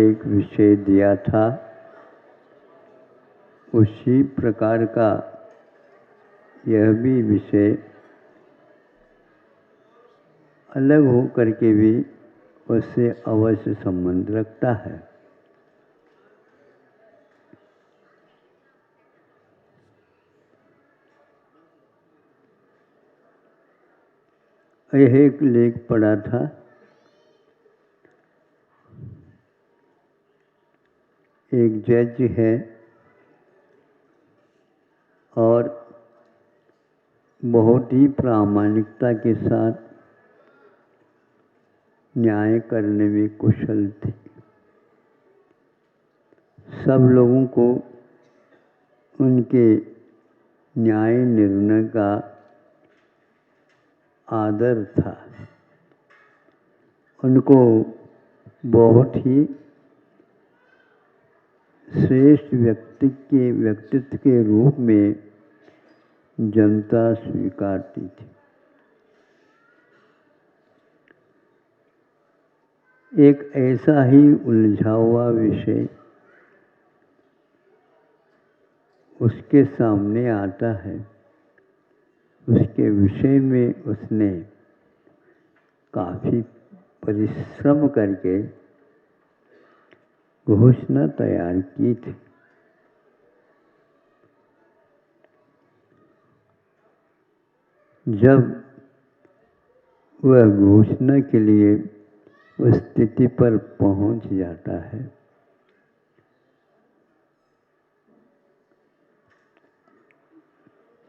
एक विषय दिया था, उसी प्रकार का यह भी विषय अलग हो करके भी उससे अवश्य संबंध रखता है। यह एक लेख पढ़ा था, एक जज है और बहुत ही प्रामाणिकता के साथ न्याय करने में कुशल थे। सब लोगों को उनके न्याय निर्णय का आदर था। उनको बहुत ही श्रेष्ठ व्यक्तित्व के रूप में जनता स्वीकारती थी। एक ऐसा ही उलझा हुआ विषय उसके सामने आता है। उसके विषय में उसने काफ़ी परिश्रम करके घोषणा तैयार की थी। जब वह घोषणा के लिए उस स्थिति पर पहुंच जाता है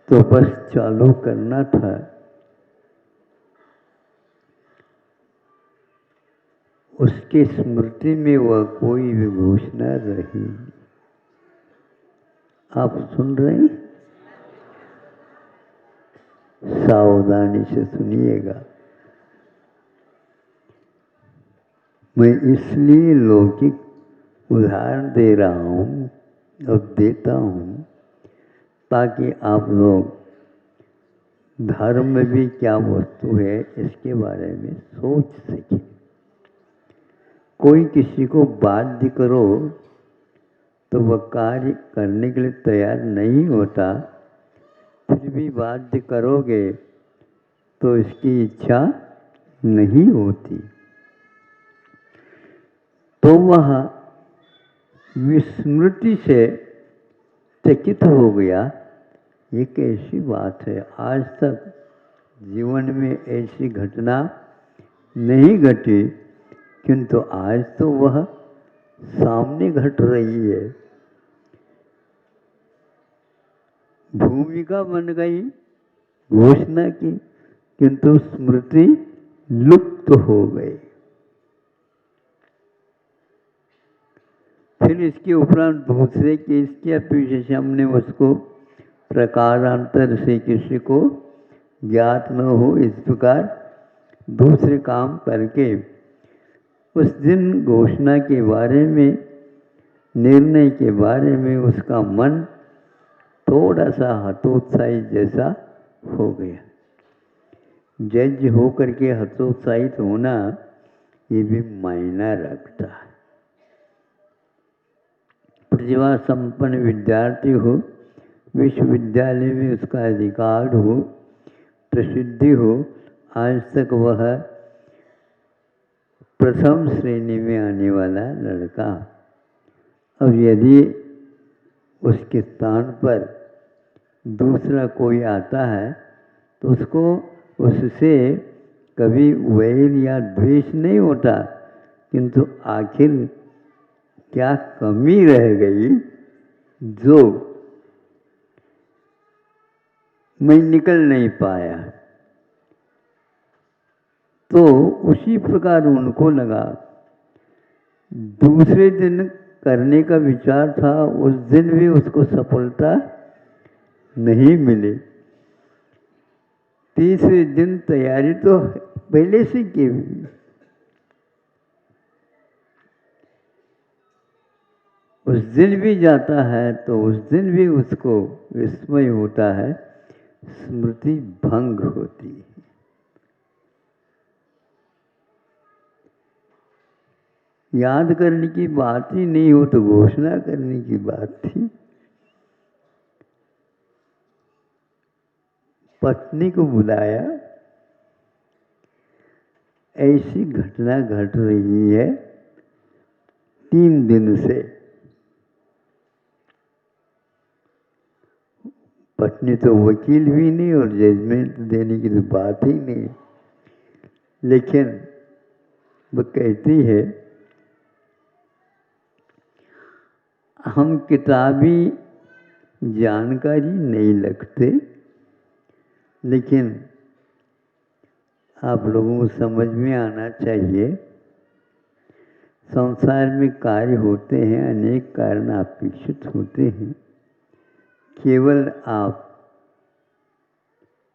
तो बस चालू करना था। उसके स्मृति में वह कोई भी घोषणा रही। आप सुन रहे हैं? सावधानी से सुनिएगा। मैं इसलिए लौकिक उदाहरण दे रहा हूँ और देता हूँ ताकि आप लोग धर्म में भी क्या वस्तु है इसके बारे में सोच सकें। कोई किसी को बाध्य करो तो वह कार्य करने के लिए तैयार नहीं होता, फिर भी बाध्य करोगे तो इसकी इच्छा नहीं होती। तो वह विस्मृति से चकित हो गया। ये कैसी बात है, आज तक जीवन में ऐसी घटना नहीं घटी, किंतु आज तो वह सामने घट रही है। भूमिका बन गई घोषणा की, किंतु स्मृति लुप्त हो गई। फिर इसके उपरांत दूसरे केस की अपेक्षा से हमने उसको प्रकारांतर से किसी को ज्ञात न हो, इस प्रकार दूसरे काम करके उस दिन घोषणा के बारे में, निर्णय के बारे में उसका मन थोड़ा सा हतोत्साहित जैसा हो गया। जज हो करके हतोत्साहित होना ये भी मायना रखता है। प्रतिभा संपन्न विद्यार्थी हो, विश्वविद्यालय में उसका अधिकार हो, प्रसिद्धि हो, आज तक वह प्रथम श्रेणी में आने वाला लड़का, अब यदि उसके स्थान पर दूसरा कोई आता है तो उसको उससे कभी वैर या द्वेष नहीं होता, किंतु आखिर क्या कमी रह गई जो मैं निकल नहीं पाया। तो उसी प्रकार उनको लगा। दूसरे दिन करने का विचार था, उस दिन भी उसको सफलता नहीं मिली। तीसरे दिन तैयारी तो पहले से की हुई, उस दिन भी जाता है तो उस दिन भी उसको विस्मय होता है, स्मृति भंग होती है। याद करने की बात ही नहीं हो तो घोषणा करने की बात थी। पत्नी को बुलाया, ऐसी घटना घट रही है 3 दिन से। पत्नी तो वकील भी नहीं और जजमेंट देने की तो बात ही नहीं। लेकिन वो कहती है, हम किताबी जानकारी नहीं लगते, लेकिन आप लोगों को समझ में आना चाहिए, संसार में कार्य होते हैं, अनेक कारण अपेक्षित होते हैं। केवल आप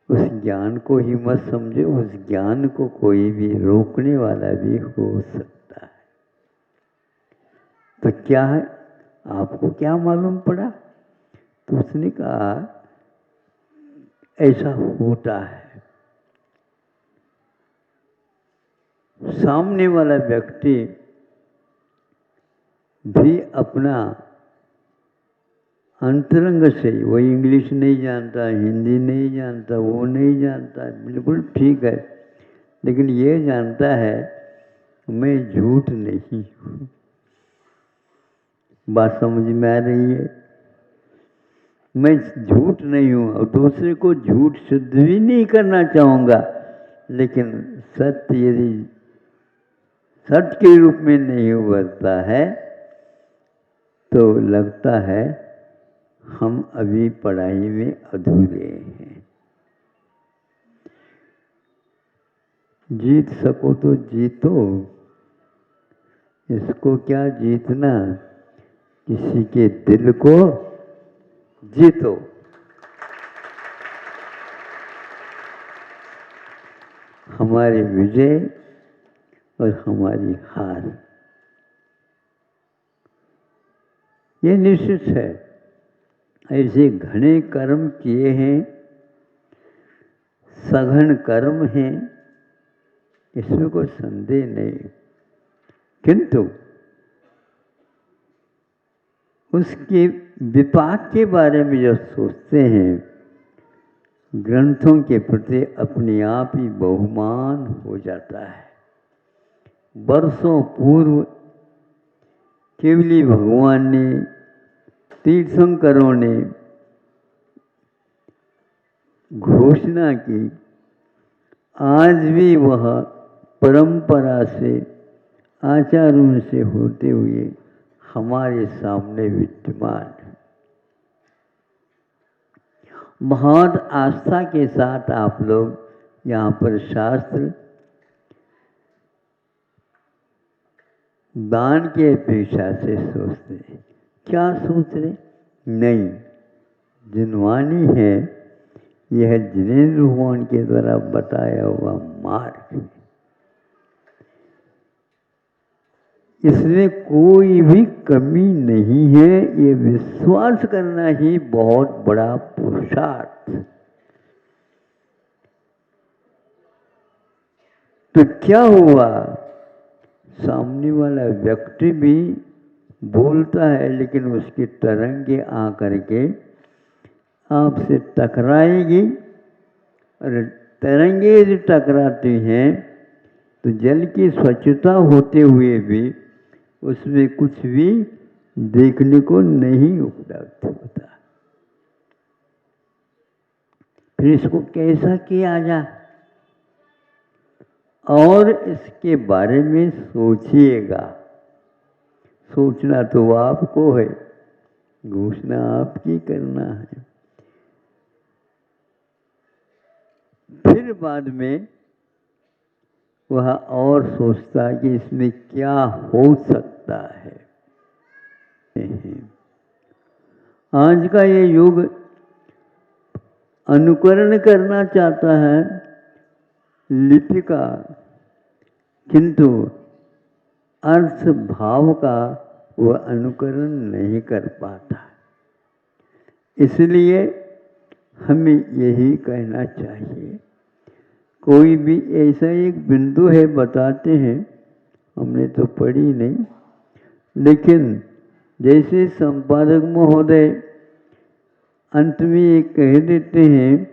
उस ज्ञान को ही मत समझो, उस ज्ञान को कोई भी रोकने वाला भी हो सकता है। तो क्या है, आपको क्या मालूम पड़ा? तो उसने कहा ऐसा होता है। सामने वाला व्यक्ति भी अपना अंतरंग से, वो इंग्लिश नहीं जानता, हिंदी नहीं जानता, वो नहीं जानता, बिल्कुल ठीक है, लेकिन ये जानता है मैं झूठ नहीं हूँ। बात समझ में आ रही है? मैं झूठ नहीं हूँ और दूसरे को झूठ शुद्ध भी नहीं करना चाहूँगा, लेकिन सत्य यदि सत्य के रूप में नहीं उभरता है तो लगता है हम अभी पढ़ाई में अधूरे हैं। जीत सको तो जीतो, इसको क्या जीतना, किसी के दिल को जीतो। हमारी विजय और हमारी हार ये निश्चित है। ऐसे घने कर्म किए हैं, सघन कर्म हैं, इसमें कोई संदेह नहीं, किंतु उसके विपाक के बारे में जब सोचते हैं, ग्रंथों के प्रति अपने आप ही बहुमान हो जाता है। वर्षों पूर्व केवली भगवान ने, तीर्थंकरों ने घोषणा की, आज भी वह परंपरा से, आचारों से होते हुए हमारे सामने विद्यमान है। बहुत आस्था के साथ आप लोग यहाँ पर शास्त्र दान की अपेक्षा से सोचते हैं। क्या सोच रहे? नहीं, जिनवानी है यह जिनेंद्र भगवान के द्वारा बताया हुआ मार्ग है। इसमें कोई भी कमी नहीं है, ये विश्वास करना ही बहुत बड़ा पुरुषार्थ। तो क्या हुआ, सामने वाला व्यक्ति भी बोलता है, लेकिन उसकी तरंगे आकर के आपसे टकराएगी, और तरंगे यदि टकराती हैं तो जल की स्वच्छता होते हुए भी उसमें कुछ भी देखने को नहीं उपलब्ध होता। फिर इसको कैसा किया जाए? और इसके बारे में सोचिएगा। सोचना तो आपको है, घोषणा आपकी करना है। फिर बाद में वह और सोचता है कि इसमें क्या हो सकता है। आज का ये युग अनुकरण करना चाहता है लिपि का, किंतु अर्थ भाव का वह अनुकरण नहीं कर पाता। इसलिए हमें यही कहना चाहिए, कोई भी ऐसा एक बिंदु है बताते हैं, हमने तो पढ़ी नहीं, लेकिन जैसे संपादक महोदय अंत में ये कह देते हैं,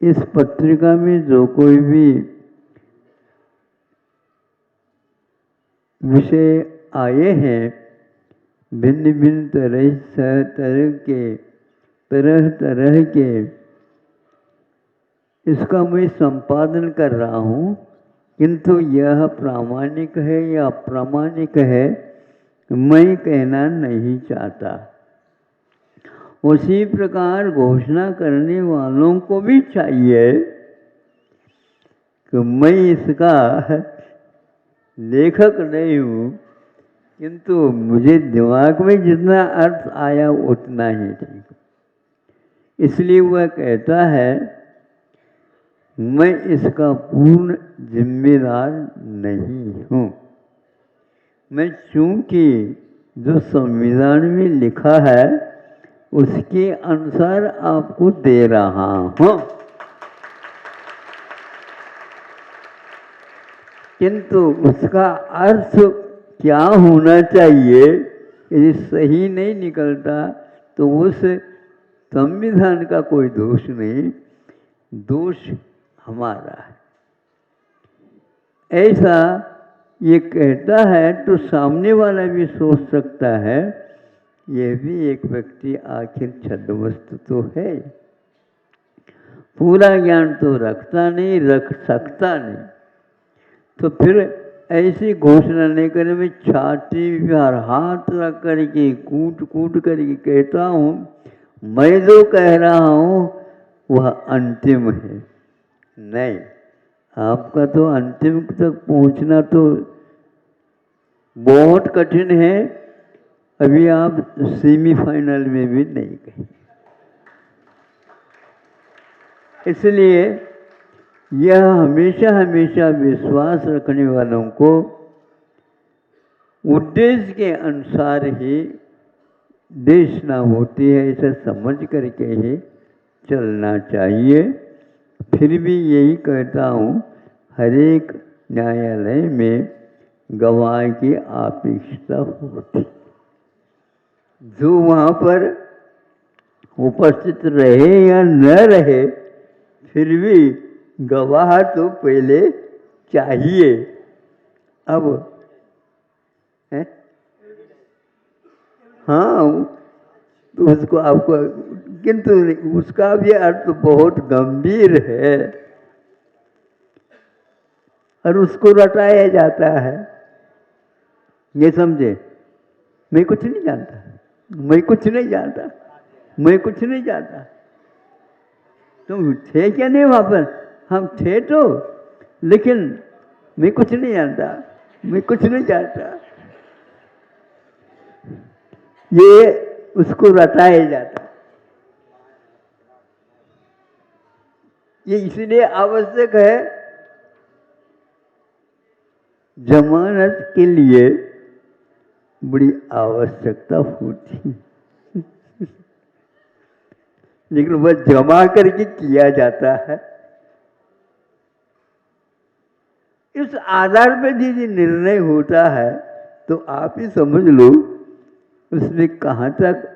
इस पत्रिका में जो कोई भी विषय आए हैं भिन्न भिन्न तरह तरह के इसका मैं संपादन कर रहा हूँ, किंतु यह प्रामाणिक है या अप्रामाणिक है मैं कहना नहीं चाहता। उसी प्रकार घोषणा करने वालों को भी चाहिए कि मैं इसका लेखक नहीं हूँ, किंतु मुझे दिमाग में जितना अर्थ आया उतना ही ठीक। इसलिए वह कहता है मैं इसका पूर्ण जिम्मेदार नहीं हूँ। मैं चूंकि जो संविधान में लिखा है उसके अनुसार आपको दे रहा हूँ, किंतु उसका अर्थ क्या होना चाहिए यदि सही नहीं निकलता तो उस संविधान का कोई दोष नहीं, दोष हमारा है। ऐसा ये कहता है तो सामने वाला भी सोच सकता है यह भी एक व्यक्ति आखिर छद्मस्त तो है, पूरा ज्ञान तो रखता नहीं, रख सकता नहीं, तो फिर ऐसी घोषणा नहीं करे। मैं छाती पर हाथ रख करके कूट कूट करके कहता हूँ मैं जो कह रहा हूँ वह अंतिम है। नहीं, आपका तो अंतिम तक पहुँचना तो बहुत कठिन है, अभी आप सेमीफाइनल में भी नहीं गए। इसलिए यह हमेशा हमेशा विश्वास रखने वालों को उद्देश्य के अनुसार ही देशना होती है, ऐसा समझ करके ही चलना चाहिए। फिर भी यही कहता हूँ हर एक न्यायालय में गवाह की अपेक्षा होती, जो वहाँ पर उपस्थित रहे या न रहे फिर भी गवाह तो पहले चाहिए। अब है हाँ, तो उसको आपको, किंतु उसका भी अर्थ बहुत गंभीर है और उसको रटाया जाता है। ये समझे, मैं कुछ नहीं जानता, मैं कुछ नहीं जानता, मैं कुछ नहीं जानता। तुम थे क्या नहीं वहाँ पर? हम थे तो, लेकिन मैं कुछ नहीं जानता, मैं कुछ नहीं जानता, ये उसको रटाया जाता। ये इसलिए आवश्यक है, जमानत के लिए बड़ी आवश्यकता होती लेकिन वह जमा करके किया जाता है। इस आधार पर यदि निर्णय होता है तो आप ही समझ लो उसमें कहाँ तक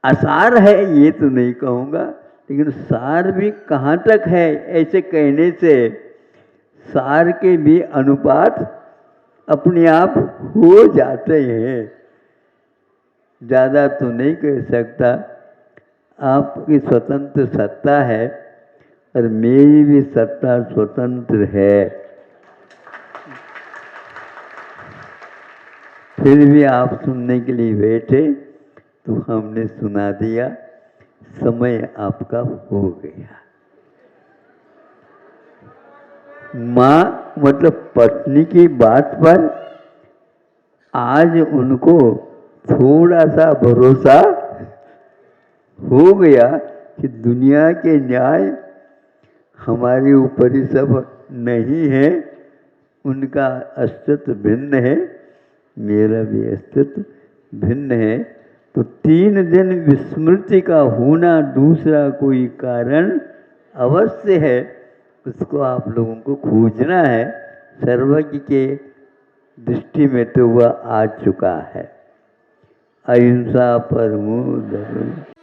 आसार है ये तो नहीं कहूँगा, लेकिन सार भी कहाँ तक है, ऐसे कहने से सार के भी अनुपात अपने आप हो जाते हैं। ज़्यादा तो नहीं कह सकता, आपकी स्वतंत्र सत्ता है और मेरी भी सत्ता स्वतंत्र है, फिर भी आप सुनने के लिए बैठे तो हमने सुना दिया, समय आपका हो गया। माँ मतलब पत्नी की बात पर आज उनको थोड़ा सा भरोसा हो गया कि दुनिया के न्याय हमारे ऊपर ही सब नहीं है, उनका अस्तित्व भिन्न है, मेरा भी अस्तित्व भिन्न है। तो 3 दिन विस्मृति का होना दूसरा कोई कारण अवश्य है, उसको आप लोगों को खोजना है। सर्वज्ञ के दृष्टि में तो वह आ चुका है। अहिंसा परमो धर्म।